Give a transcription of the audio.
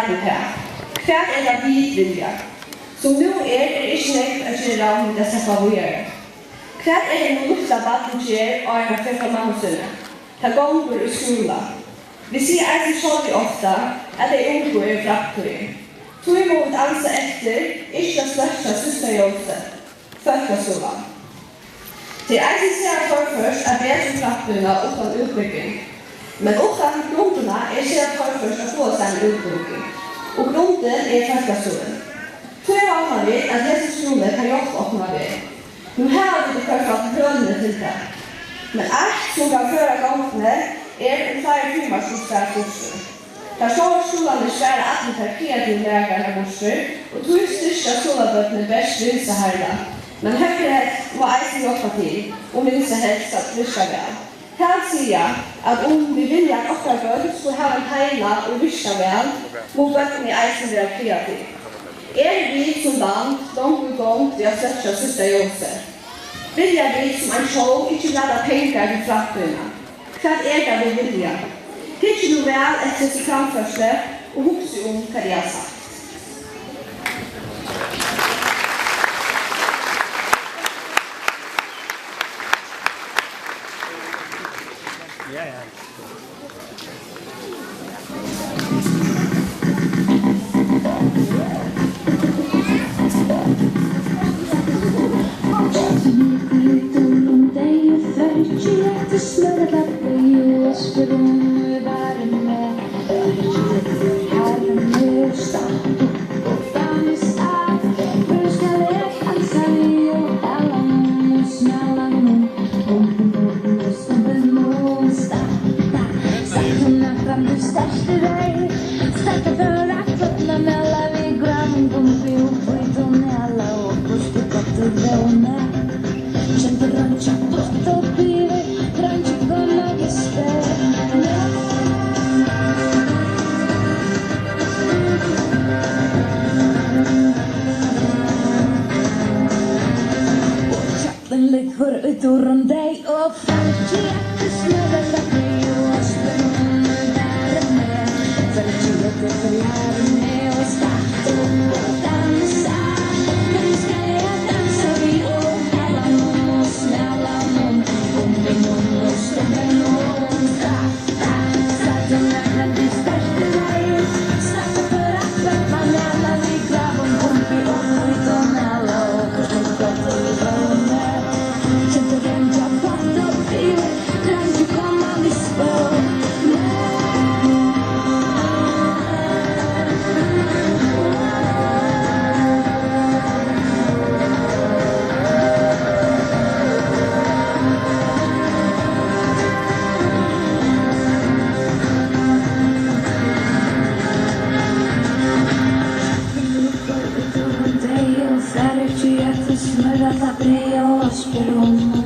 det her. Hva det vi vilja? Som nu ikke nekk å gjøre om det seg favorerer. Hva det noe lukta baden gjør og en av mamma sinne? Ta gonger i skola. Vi sier alltid så ofte at det unge i framtiden. Tog imot anse etter, ikke det største siste jobben, folkeskolen. Det alltid ser først at bedre framtiden uten utbygging. Men uten grunnene ser først at få seg en utbygging. Og grunnen folkeskolen. Så vi at disse skolene kan jobbe opp med det. Nå har vi det først grønne til det. Men alt som kan føre gangene en flere timer som skal kurser. Der står skolene svære at vi tar kreative lærere kurser, og tog styrke skolebøttene best vinse herda. Men høyrehet må eisen jobbe til, og minse helst at virke vel. Her sier at om vi vil at åtta bøtt skulle ha en tegna og virke vel, må bøttene eisen være kreative. Vi som land, langt gång vi har sett oss sista jobben. Vilja vi som en show ikke lade penger i framtiden. Hva det vi vilja? Hittir du vel etter sitt framførste og huske om hva de har sagt. Smörra la brioche per un